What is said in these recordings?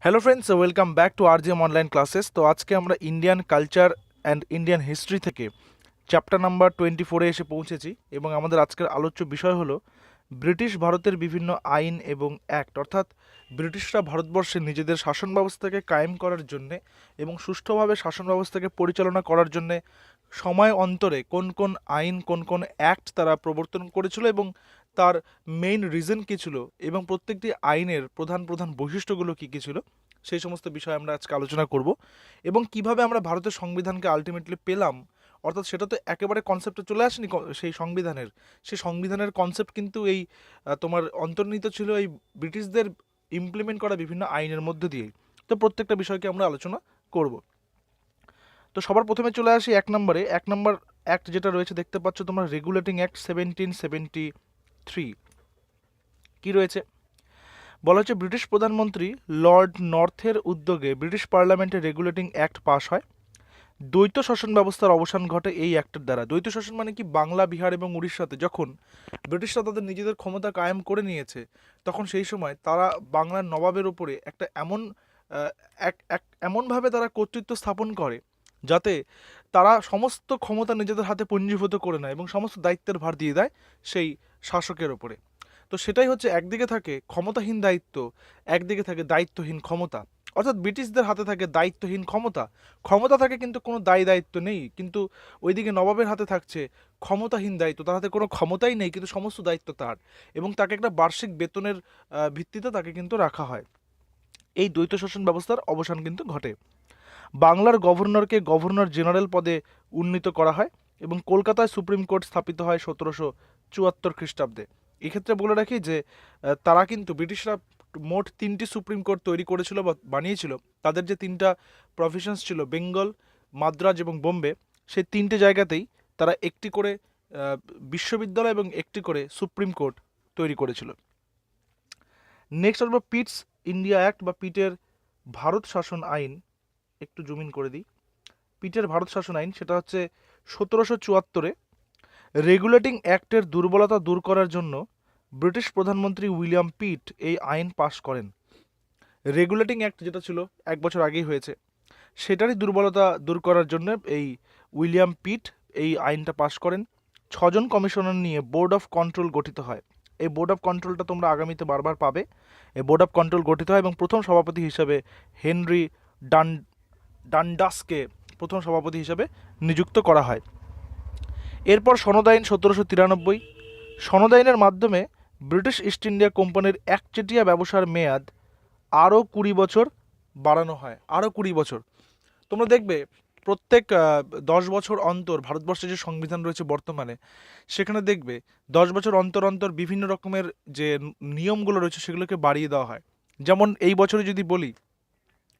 Hello friends, welcome back to RGM online classes. তো আজকে আমরা Indian culture and Indian history থেকে chapter number 24-এ এসে পৌঁছেছি এবং আমাদের আজকের আলোচ্য বিষয় হলো ব্রিটিশ ভারতের বিভিন্ন আইন এবং অ্যাক্ট, অর্থাৎ ব্রিটিশরা ভারতবর্ষে নিজেদের শাসন ব্যবস্থাকে কায়েম করার জন্যে এবং সুষ্ঠুভাবে শাসন ব্যবস্থাকে পরিচালনা করার জন্যে সময় অন্তরে কোন কোন আইন, কোন কোন অ্যাক্ট তারা প্রবর্তন করেছিল এবং তার মেইন রিজন কী ছিল এবং প্রত্যেকটি আইনের প্রধান প্রধান বৈশিষ্ট্যগুলো কী কী ছিল, সেই সমস্ত বিষয়ে আমরা আজকে আলোচনা করব। এবং কিভাবে আমরা ভারতের সংবিধানকে আলটিমেটলি পেলাম, অর্থাৎ সেটা তো একেবারে কনসেপ্টে চলে আসেনি সেই সংবিধানের কনসেপ্ট কিন্তু এই তোমার অন্তর্নিহিত ছিল এই ব্রিটিশদের ইমপ্লিমেন্ট করা বিভিন্ন আইনের মধ্যে দিয়েই। তো প্রত্যেকটা বিষয়কে আমরা আলোচনা করব। তো সবার প্রথমে চলে আসি এক নম্বর অ্যাক্ট যেটা রয়েছে, দেখতে পাচ্ছ তোমরা, রেগুলেটিং অ্যাক্ট 1773। কি রয়েছে বলা হচ্ছে, ব্রিটিশ প্রধানমন্ত্রী লর্ড নর্থের উদ্যোগে ব্রিটিশ পার্লামেন্টে রেগুলেটিং অ্যাক্ট পাস হয়। দ্বৈত শাসন ব্যবস্থার অবসান ঘটে এই অ্যাক্টের দ্বারা। দ্বৈত শাসন মানে কি, বাংলা, বিহার এবং উড়িষ্যাতে যখন ব্রিটিশরা তাদের নিজেদের ক্ষমতা কায়েম করে নিয়েছে, তখন সেই সময় তারা বাংলার নবাবের উপরে একটা এমনভাবে তারা কর্তৃত্ব স্থাপন করে যাতে তারা সমস্ত ক্ষমতা নিজেদের হাতে পুঞ্জীভূত করে নেয় এবং সমস্ত দায়িত্বের ভার দিয়ে দেয় সেই শাসকের ওপরে। তো সেটাই হচ্ছে, একদিকে থাকে ক্ষমতাহীন দায়িত্ব, একদিকে থাকে দায়িত্বহীন ক্ষমতা। অর্থাৎ ব্রিটিশদের হাতে থাকে দায়িত্বহীন ক্ষমতা, ক্ষমতা থাকে কিন্তু কোনো দায়িত্ব নেই, কিন্তু ওইদিকে নবাবের হাতে থাকছে ক্ষমতাহীন দায়িত্ব, তার হাতে কোনো ক্ষমতাই নেই কিন্তু সমস্ত দায়িত্ব তার, এবং তাকে একটা বার্ষিক বেতনের ভিত্তিতে তাকে কিন্তু রাখা হয়। এই দ্বৈত শাসন ব্যবস্থার অবসান কিন্তু ঘটে। বাংলার গভর্নরকে গভর্নর জেনারেল পদে উন্নীত করা হয় এবং কলকাতায় সুপ্রিম কোর্ট স্থাপিত হয় 1774 খ্রিস্টাব্দে। এক্ষেত্রে বলে রাখি যে তারা কিন্তু ব্রিটিশরা মোট 3টি সুপ্রিম কোর্ট তৈরি করেছিল বা বানিয়েছিল। তাদের যে 3টা প্রভিশনস ছিল, বেঙ্গল, মাদ্রাজ এবং বোম্বে, সেই 3টে জায়গাতেই তারা একটি করে বিশ্ববিদ্যালয় এবং একটি করে সুপ্রিম কোর্ট তৈরি করেছিল। নেক্সট আসবো পিটস ইন্ডিয়া অ্যাক্ট বা পিটের ভারত শাসন আইন। একটু জুম ইন করে দিই। পিটের ভারত শাসন আইন, সেটা হচ্ছে 1774-এ রেগুলেটিং অ্যাক্টের দুর্বলতা দূর করার জন্য ব্রিটিশ প্রধানমন্ত্রী উইলিয়াম পিট এই আইন পাশ করেন। রেগুলেটিং অ্যাক্ট যেটা ছিল 1 বছর আগেই হয়েছে, সেটারই দুর্বলতা দূর করার জন্য এই উইলিয়াম পিট এই আইনটা পাশ করেন। 6জন কমিশনার নিয়ে বোর্ড অফ কন্ট্রোল গঠিত হয়। এই বোর্ড অফ কন্ট্রোলটা তোমরা আগামীতে বারবার পাবে। এই বোর্ড অফ কন্ট্রোল গঠিত হয় এবং প্রথম সভাপতি হিসেবে হেনরি ডান ডান্ডাসকে প্রথম সভাপতি হিসেবে নিযুক্ত করা হয়। এরপর সনদ আইন 1793। সনদ আইনের মাধ্যমে ব্রিটিশ ইস্ট ইন্ডিয়া কোম্পানির একচেটিয়া ব্যবসার মেয়াদ আরও 20 বছর বাড়ানো হয়। আরও 20 বছর। তোমরা দেখবে প্রত্যেক 10 বছর অন্তর ভারতবর্ষে যে সংবিধান রয়েছে বর্তমানে, সেখানে দেখবে 10 বছর অন্তর অন্তর বিভিন্ন রকমের যে নিয়মগুলো রয়েছে সেগুলোকে বাড়িয়ে দেওয়া হয়। যেমন এই বছরে যদি বলি,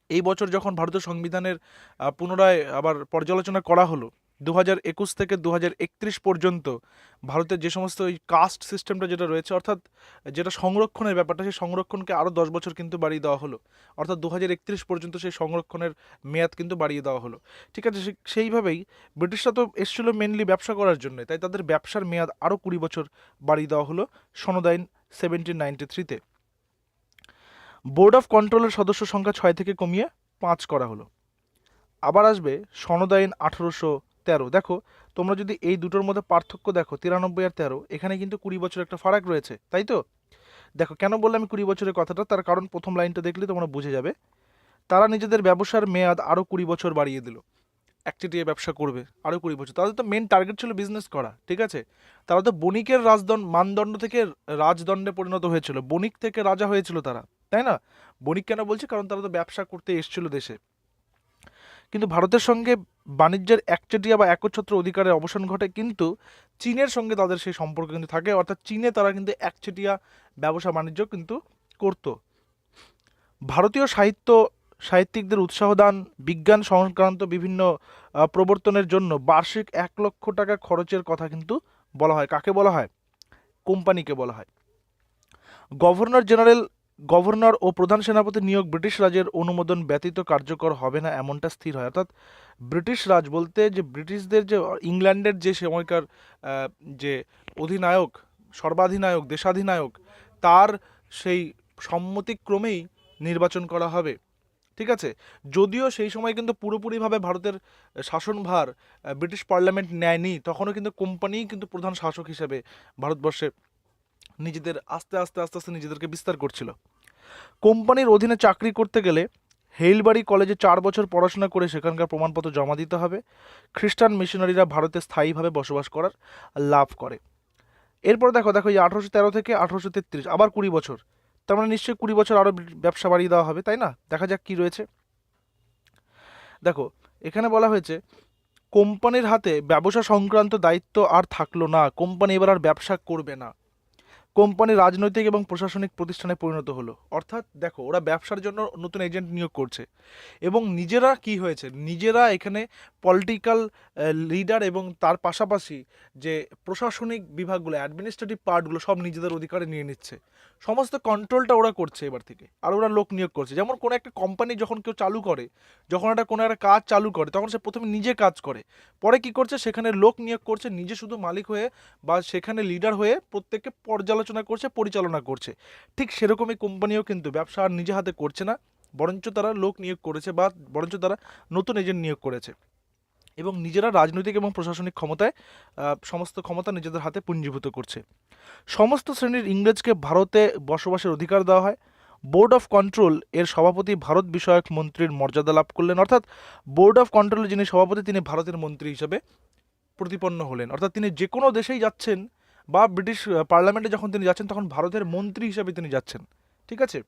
এই বছর যখন ভারতের সংবিধানের পুনরায় আবার পর্যালোচনা করা হলো, 2021 থেকে 2031 পর্যন্ত ভারতের যে সমস্ত ওই কাস্ট সিস্টেমটা যেটা রয়েছে, অর্থাৎ যেটা সংরক্ষণের ব্যাপারটা, সেই সংরক্ষণকে আরও 10 বছর কিন্তু বাড়িয়ে দেওয়া হলো। অর্থাৎ 2031 পর্যন্ত সেই সংরক্ষণের মেয়াদ কিন্তু বাড়িয়ে দেওয়া হলো। ঠিক আছে, সেইভাবেই ব্রিটিশরা তো এসেছিল মেনলি ব্যবসা করার জন্য, তাই তাদের ব্যবসার মেয়াদ আরও 20 বছর বাড়িয়ে দেওয়া হলো সনদ আইন 1793-তে। বোর্ড অফ কন্ট্রোলের সদস্য সংখ্যা 6 থেকে কমিয়ে 5 করা হলো। আবার আসবে সনদ আইন 1813। দেখো, তোমরা যদি এই দুটোর মধ্যে পার্থক্য দেখো, 93 আর 13, এখানে কিন্তু 20 বছর একটা ফারাক রয়েছে, তাই তো? দেখো, কেন বললাম আমি 20 বছরের কথাটা, তার কারণ প্রথম লাইনটা দেখলে তোমরা বুঝে যাবে। তারা নিজেদের ব্যবসার মেয়াদ আরও 20 বছর বাড়িয়ে দিল। একচেটিয়া ব্যবসা করবে আরও 20 বছর। তাদের তো মেন টার্গেট ছিল বিজনেস করা, ঠিক আছে? তারা তো বণিকের মানদণ্ড থেকে রাজদণ্ডে পরিণত হয়েছিল, বণিক থেকে রাজা হয়েছিল তারা, তাই না? বণিক কেন বলছি, কারণ তারা তো ব্যবসা করতে এসেছিল দেশে। কিন্তু ভারতের সঙ্গে বাণিজ্যের একচেটিয়া বা একচ্ছত্র অধিকারের অবসান ঘটে, কিন্তু চীনের সঙ্গে তাদের সেই সম্পর্ক কিন্তু থাকে, অর্থাৎ চীনে তারা কিন্তু একচেটিয়া ব্যবসা বাণিজ্য কিন্তু করত। ভারতীয় সাহিত্যিকদের উৎসাহ দান, বিজ্ঞান সংক্রান্ত বিভিন্ন প্রবর্তনের জন্য বার্ষিক 1 লক্ষ টাকা খরচের কথা কিন্তু বলা হয়। কাকে বলা হয়? কোম্পানিকে বলা হয়। গভর্নর জেনারেল, গভর্নর ও প্রধান সেনাপতি নিয়োগ ব্রিটিশ রাজের অনুমোদন ব্যতীত কার্যকর হবে না, এমনটা স্থির হয়। অর্থাৎ ব্রিটিশ রাজ বলতে যে ব্রিটিশদের যে ইংল্যান্ডের যে সময়কার যে অধিনায়ক, সর্বাধিনায়ক, দেশাধিনায়ক, তার সেই সম্মতিক্রমেই নির্বাচন করা হবে ঠিক আছে? যদিও সেই সময় কিন্তু পুরোপুরিভাবে ভারতের শাসনভার ব্রিটিশ পার্লামেন্ট নেয়নি, তখনও কিন্তু কোম্পানিই কিন্তু প্রধান শাসক হিসেবে ভারতবর্ষে নিজেদের আস্তে আস্তে আস্তে আস্তে নিজেদেরকে বিস্তার করছিল। কোম্পানির অধীনে চাকরি করতে গেলে হেইলবাড়ি কলেজে 4 বছর পড়াশোনা করে সেখানকার প্রমাণপত্র জমা দিতে হবে। খ্রিস্টান মিশনারিরা ভারতে স্থায়ীভাবে বসবাস করার লাভ করে। এরপর দেখো দেখো এই 1813 থেকে 1833 আবার 20 বছর, তার মানে নিশ্চয়ই 20 বছর আরও ব্যবসা বাড়িয়ে দেওয়া হবে, তাই না? দেখা যাক কি রয়েছে। দেখো এখানে বলা হয়েছে কোম্পানির হাতে ব্যবসা সংক্রান্ত দায়িত্ব আর থাকলো না, কোম্পানি এবার আর ব্যবসা করবে না, কোম্পানি রাজনৈতিক এবং প্রশাসনিক প্রতিষ্ঠানে পরিণত হলো। অর্থাৎ দেখো ওরা ব্যবসার জন্য নতুন এজেন্ট নিয়োগ করছে এবং নিজেরা কি হয়েছে, নিজেরা এখানে পলিটিক্যাল লিডার এবং তার পাশাপাশি যে প্রশাসনিক বিভাগগুলো, অ্যাডমিনিস্ট্রেটিভ পার্টগুলো সব নিজেদের অধিকারে নিয়ে নিচ্ছে। সমস্ত কন্ট্রোলটা ওরা করছে এবার থেকে, আর ওরা লোক নিয়োগ করছে। যেমন কোনো একটা কোম্পানি যখন কেউ চালু করে, যখন কোনো একটা কাজ চালু করে, তখন সে প্রথমে নিজে কাজ করে, পরে কি করছে সেখানে লোক নিয়োগ করছে, নিজে শুধু মালিক হয়ে বা সেখানে লিডার হয়ে প্রত্যেককে পর্যালোচনা করছে, পরিচালনা করছে। ঠিক সেরকমই কোম্পানিও কিন্তু ব্যবসা আর নিজে হাতে করছে না, বরঞ্চ তারা লোক নিয়োগ করেছে বা বরঞ্চ তারা নতুন এজেন্ট নিয়োগ করেছে এবং নিজেরা রাজনৈতিক এবং প্রশাসনিক ক্ষমতায় সমস্ত ক্ষমতা নিজেদের হাতে পুঞ্জীভূত করছে। সমস্ত শ্রেণীর ইংরেজকে ভারতে বসবাসের অধিকার দেওয়া হয়। বোর্ড অফ কন্ট্রোল এর সভাপতি ভারত বিষয়ক মন্ত্রীর মর্যাদা লাভ করলেন, অর্থাৎ বোর্ড অফ কন্ট্রোলের যিনি সভাপতি তিনি ভারতের মন্ত্রী হিসেবে প্রতিপন্ন হলেন। অর্থাৎ তিনি যে কোনো দেশেই যাচ্ছেন বা ব্রিটিশ পার্লামেন্টে যখন তিনি যাচ্ছেন তখন ভারতের মন্ত্রী হিসেবে তিনি যাচ্ছেন। ঠিক আছে?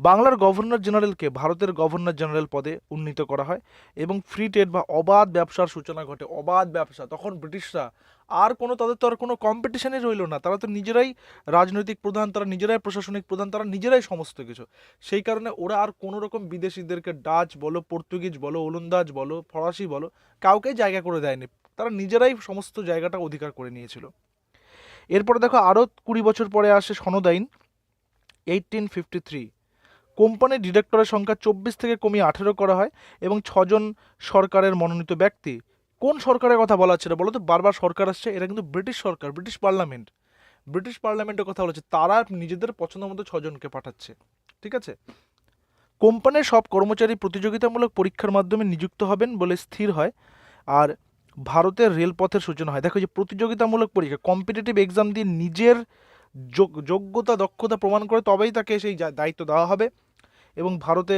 বাংলার গভর্নর জেনারেলকে ভারতের গভর্নর জেনারেল পদে উন্নীত করা হয় এবং ফ্রি ট্রেড বা অবাধ ব্যবসার সূচনা ঘটে। অবাধ ব্যবসা, তখন ব্রিটিশরা আর কোনো, তাদের তো আর কোনো কম্পিটিশনই রইল না, তারা তো নিজেরাই রাজনৈতিক প্রধান, তারা নিজেরাই প্রশাসনিক প্রধান, তারা নিজেরাই সমস্ত কিছু। সেই কারণে ওরা আর কোনো রকম বিদেশিদেরকে, ডাচ বলো, পর্তুগিজ বলো, ওলন্দাজ বলো, ফরাসি বলো, কাউকেই জায়গা করে দেয়নি, তারা নিজেরাই সমস্ত জায়গাটা অধিকার করে নিয়েছিল। এরপরে দেখো আরও 20 বছর পরে আসে সনদ আইন 1853। কোম্পানির ডিরেক্টরের সংখ্যা 24 থেকে কমিয়ে 18 করা হয় এবং 6 জন সরকারের মনোনীত ব্যক্তি। কোন সরকারের কথা বলা হচ্ছে বলো তো? বারবার সরকার আসছে, এটা কিন্তু ব্রিটিশ সরকার, ব্রিটিশ পার্লামেন্ট, ব্রিটিশ পার্লামেন্টের কথা বলেছে, তারা নিজেদের পছন্দ মতো 6 জনকে পাঠাচ্ছে। ঠিক আছে? কোম্পানির সব কর্মচারী প্রতিযোগিতামূলক পরীক্ষার মাধ্যমে নিযুক্ত হবেন বলে স্থির হয়। আর ভারতের রেলপথের সূচনা হয়। দেখো যে প্রতিযোগিতামূলক পরীক্ষা, কম্পিটিটিভ এক্সাম দিয়ে নিজের যোগ্যতা দক্ষতা প্রমাণ করে তবেই তাকে সেই দায়িত্ব দেওয়া হবে এবং ভারতে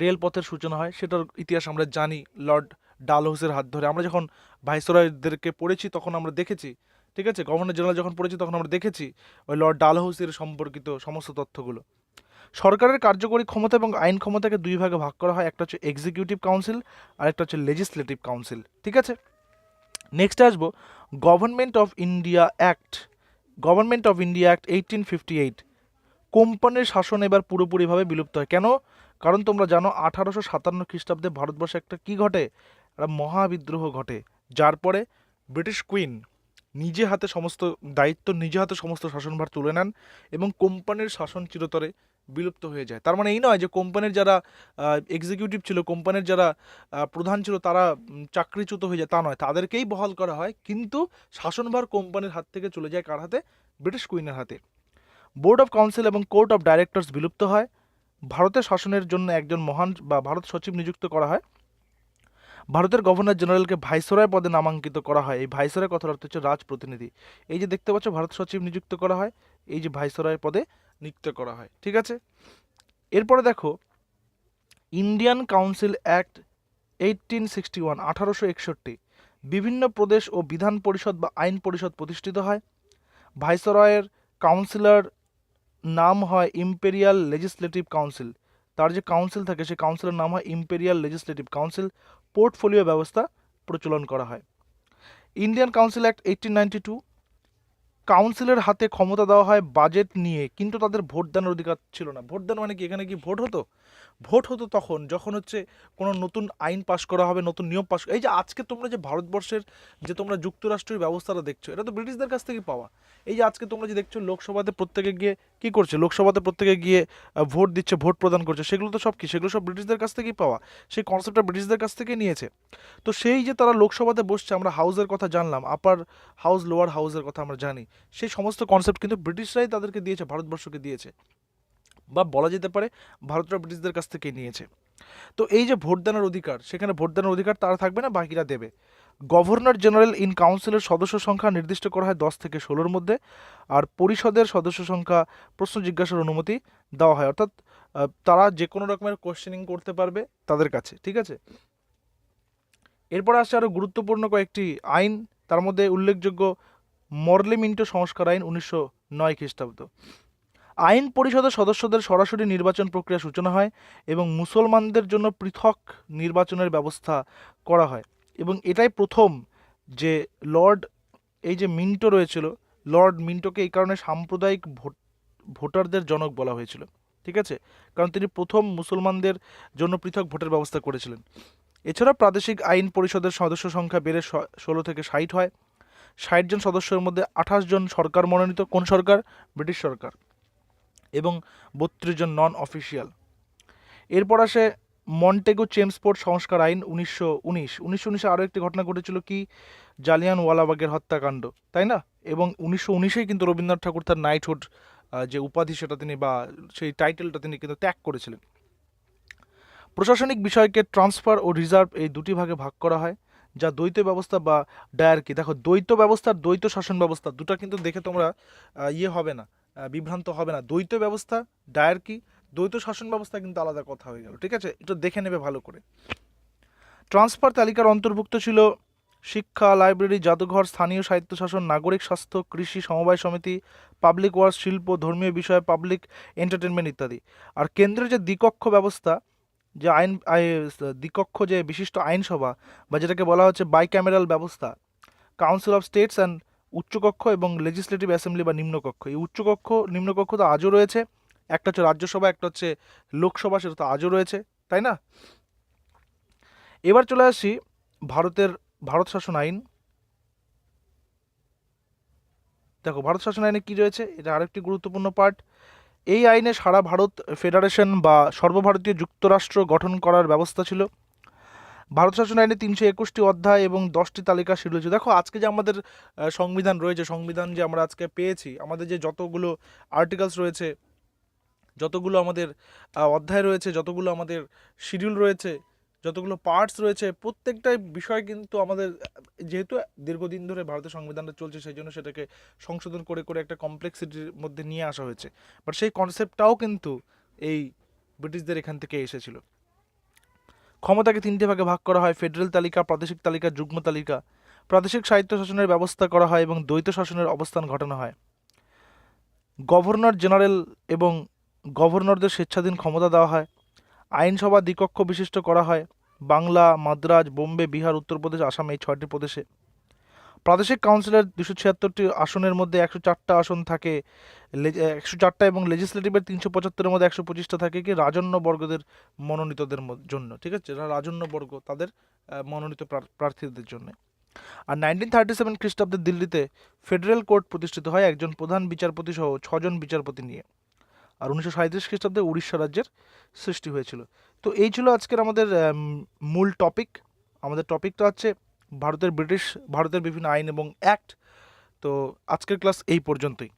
রেলপথের সূচনা হয়। সেটার ইতিহাস আমরা জানি লর্ড ডালহৌসির হাত ধরে। আমরা যখন ভাইসরয়দেরকে পড়েছি তখন আমরা দেখেছি, ঠিক আছে, গভর্নর জেনারেল যখন পড়েছি তখন আমরা দেখেছি ওই লর্ড ডালহৌসির সম্পর্কিত সমস্ত তথ্যগুলো। সরকারের কার্যকরী ক্ষমতা এবং আইন ক্ষমতাকে দুই ভাগে ভাগ করা হয়, একটা হচ্ছে এক্সিকিউটিভ কাউন্সিল আর একটা হচ্ছে লেজিসলেটিভ কাউন্সিল। ঠিক আছে? নেক্সটে আসবো government of India act. Government of India act 1858। কোম্পানির শাসন এবার পুরোপুরিভাবে বিলুপ্ত হয়। কেন? কারণ তোমরা জানো 1857 খ্রিস্টাব্দে ভারতবর্ষে একটা কি ঘটে, একটা মহাবিদ্রোহ ঘটে, যার পরে ব্রিটিশ কুইন নিজে হাতে সমস্ত দায়িত্ব, নিজে হাতে সমস্ত শাসনভার তুলে নেন এবং কোম্পানির শাসন চিরতরে বিলুপ্ত হয়ে যায়। তার মানে এই নয় যে কোম্পানির যারা এক্সিকিউটিভ ছিল, কোম্পানির যারা প্রধান ছিল তারা চাকরিচ্যুত হয়ে যায়, তা নয়, তাদেরকেই বহাল করা হয়, কিন্তু শাসনভার কোম্পানির হাত থেকে চলে যায় কার হাতে? ব্রিটিশ কুইনের হাতে। বোর্ড অফ কাউন্সিল এবং কোর্ট অফ ডাইরেক্টরস বিলুপ্ত হয়। ভারতের শাসনের জন্য একজন মহান বা ভারত সচিব নিযুক্ত করা হয়। ভারতের গভর্নর জেনারেলকে ভাইসরয় পদে নামাঙ্কিত করা হয়। এই ভাইসরয় কথার অর্থ হচ্ছে রাজপ্রতিনিধি। এই যে দেখতে পাচ্ছ ভারত সচিব নিযুক্ত করা হয়, এই যে ভাইসরয় পদে নিযুক্ত করা হয়। ঠিক আছে? এরপরে দেখো ইন্ডিয়ান কাউন্সিল অ্যাক্ট 1861, 1861। বিভিন্ন প্রদেশ ও বিধান পরিষদ বা আইন পরিষদ প্রতিষ্ঠিত হয়। ভাইসরয়ের কাউন্সিলর নাম হয় ইম্পেরিয়াল লেজিসলেটিভ কাউন্সিল। তার যে কাউন্সিল থাকে সেই কাউন্সিলের নাম হয় ইম্পেরিয়াল লেজিসলেটিভ কাউন্সিল। পোর্টফোলিও ব্যবস্থা প্রচলন করা হয়। Indian council act 1892। কাউন্সিলের হাতে ক্ষমতা দেওয়া হয় বাজেট নিয়ে, কিন্তু তাদের ভোট দানের অধিকার ছিল না। ভোট দান মানে কি? এখানে কি ভোট হতো? ভোট হতো তখন যখন হচ্ছে কোনো নতুন আইন পাশ করা হবে, নতুন নিয়ম পাশ। এই যে আজকে তোমরা যে ভারতবর্ষের যে তোমরা যুক্তরাষ্ট্রের ব্যবস্থাটা দেখছো, এটা তো ব্রিটিশদের কাছ থেকে পাওয়া। এই যে আজকে তোমরা যে দেখছো লোকসভাতে প্রত্যেকে গিয়ে কি করছে, লোকসভাতে প্রত্যেকে গিয়ে ভোট দিচ্ছে, ভোট প্রদান করছে, সেগুলো তো সব কি? সেগুলো সব ব্রিটিশদের কাছ থেকেই পাওয়া। সেই কনসেপ্টটা ব্রিটিশদের কাছ থেকে নিয়েছে। তো সেই যে তারা লোকসভাতে বসছে, আমরা হাউসের কথা জানলাম, আপার হাউস লোয়ার হাউসের কথা আমরা জানি, সেই সমস্ত কনসেপ্ট কিন্তু ব্রিটিশরাই তাদেরকে দিয়েছে, ভারতবর্ষকে দিয়েছে। বা বলা যেতে পারে ভারতরা ব্রিটিশদের কাছ থেকে নিয়েছে। তো এই যে ভোটদানের অধিকার, সেখানে ভোটদানের অধিকার তারা থাকবে না, বাকিরা দেবে। গভর্নর জেনারেল ইন কাউন্সিলের সদস্য সংখ্যা নির্দিষ্ট করা হয় 10 থেকে 16-র মধ্যে। আর পরিষদের সদস্য সংখ্যা প্রশ্ন জিজ্ঞাসার অনুমতি দেওয়া হয়, অর্থাৎ তারা যে কোনো রকমের কোশ্চেনিং করতে পারবে তাদের কাছে, ঠিক আছে। এরপর আসছে আরও গুরুত্বপূর্ণ কয়েকটি আইন, তার মধ্যে উল্লেখযোগ্য মরলে মিন্টো সংস্কার আইন 1909 খ্রিস্টাব্দ। আইন পরিষদের সদস্যদের সরাসরি নির্বাচন প্রক্রিয়া সূচনা হয় এবং মুসলমানদের জন্য পৃথক নির্বাচনের ব্যবস্থা করা হয়। এবং এটাই প্রথম যে লর্ড, এই যে মিন্টো রয়েছিল, লর্ড মিন্টোকে এই কারণে সাম্প্রদায়িক ভোটারদের জনক বলা হয়েছিল, ঠিক আছে, কারণ তিনি প্রথম মুসলমানদের জন্য পৃথক ভোটের ব্যবস্থা করেছিলেন। এছাড়া প্রাদেশিক আইন পরিষদের সদস্য সংখ্যা বেড়ে 16 থেকে 60 হয়। 60 জন সদস্যের মধ্যে 28 জন সরকার মনোনীত, কোন সরকার? ব্রিটিশ সরকার, এবং 32 জন নন অফিসিয়াল। এরপর আসে মন্টেগো চেমসফোর্ড সংস্কার আইন 1919 আরও একটি ঘটনা ঘটেছিল, কি? জালিয়ানওয়ালাবাগের হত্যাকাণ্ড, তাই না? এবং 1919-এই কিন্তু রবীন্দ্রনাথ ঠাকুর তার নাইটহুড যে উপাধি সেটা তিনি, বা সেই টাইটেলটা তিনি কিন্তু ত্যাগ করেছিলেন। প্রশাসনিক বিষয়কে ট্রান্সফার ও রিজার্ভ এই দুটি ভাগে ভাগ করা হয়, যা দ্বৈত ব্যবস্থা বা ডায়ার্কি। দেখো, দ্বৈত ব্যবস্থা আর দ্বৈত শাসন ব্যবস্থা দুটো কিন্তু দেখে তোমরা হবে না, বিভ্রান্ত হবে না। দ্বৈত ব্যবস্থা, ডায়ার্কি, দ্বৈত শাসন ব্যবস্থা কিন্তু আলাদা কথা হয়ে গেল, ঠিক আছে, একটু দেখে নেবে ভালো করে। ট্রান্সফার তালিকার অন্তর্ভুক্ত ছিল শিক্ষা, লাইব্রেরি, জাদুঘর, স্থানীয় স্বায়ত্তশাসন, নাগরিক স্বাস্থ্য, কৃষি, সমবায় সমিতি, পাবলিক ওয়ার্কস, শিল্প, ধর্মীয় বিষয়, পাবলিক এন্টারটেনমেন্ট ইত্যাদি। আর কেন্দ্রের যে দ্বিকক্ষ ব্যবস্থা, যে দ্বিকক্ষ যে বিশিষ্ট আইনসভা, বা যেটাকে বলা হচ্ছে বাইক্যামেরাল ব্যবস্থা, কাউন্সিল অফ স্টেটস অ্যান্ড উচ্চকক্ষ এবং লেজিসলেটিভ অ্যাসেম্বলি বা নিম্নকক্ষ। এই উচ্চকক্ষ নিম্নকক্ষ তো আজও রয়েছে, একটা হচ্ছে রাজ্যসভা, একটা হচ্ছে লোকসভা, সেটা তো আজও রয়েছে, তাই না? এবার চলে আসি ভারত শাসন আইন। দেখো, ভারত শাসন আইনে কি রয়েছে, এটা আরেকটি গুরুত্বপূর্ণ পার্ট। এই আইনে সারা ভারত ফেডারেশন বা সর্বভারতীয় যুক্তরাষ্ট্র গঠন করার ব্যবস্থা ছিল। ভারত শাসন আইনে 321টি অধ্যায় এবং 10টি তালিকা শিরোজ। দেখো, আজকে যে আমাদের সংবিধান রয়েছে, সংবিধান যে আমরা আজকে পেয়েছি, আমাদের যে যতগুলো আর্টিকেলস রয়েছে, যতগুলো আমাদের অধ্যায় রয়েছে, যতগুলো আমাদের শিডিউল রয়েছে, যতগুলো পার্টস রয়েছে, প্রত্যেকটাই বিষয় কিন্তু আমাদের, যেহেতু দীর্ঘদিন ধরে ভারতের সংবিধানটা চলছে, সেই জন্য সেটাকে সংশোধন করে করে একটা কমপ্লেক্সিটির মধ্যে নিয়ে আসা হয়েছে। বাট সেই কনসেপ্টটাও কিন্তু এই ব্রিটিশদের এখান থেকে এসেছিল। ক্ষমতাকে 3টে ভাগে ভাগ করা হয়: ফেডারেল তালিকা, প্রাদেশিক তালিকা, যুগ্ম তালিকা। প্রাদেশিক স্বায়ত্তশাসনের ব্যবস্থা করা হয় এবং দ্বৈত শাসনের অবস্থান ঘটানো হয়। গভর্নর জেনারেল এবং গভর্নরদের স্বেচ্ছাধীন ক্ষমতা দেওয়া হয়। আইনসভা দ্বিকক্ষ বিশিষ্ট করা হয়। বাংলা, মাদ্রাজ, বোম্বে, বিহার, উত্তরপ্রদেশ, আসাম, এই 6টি প্রদেশে। প্রাদেশিক কাউন্সিলের 276টি আসনের মধ্যে 104টা আসন থাকে, 104টা, এবং লেজিসলেটিভের 375-এর মধ্যে 125টা থাকে কি রাজন্য বর্গদের মনোনীতদের জন্য, ঠিক আছে, যারা রাজন্য বর্গ তাদের মনোনীত প্রার্থীদের জন্য। আর 1937 খ্রিস্টাব্দে দিল্লিতে ফেডারেল কোর্ট প্রতিষ্ঠিত হয় একজন প্রধান বিচারপতি সহ 6জন বিচারপতি নিয়ে। আর 1937 খ্রিস্টাব্দে উড়িষ্যা রাজ্যের সৃষ্টি হয়েছিল। তো এই ছিল আজকের আমাদের মূল টপিক। আমাদের টপিকটা হচ্ছে ভারতের বিভিন্ন আইন এবং অ্যাক্ট। তো আজকের ক্লাস এই পর্যন্তই।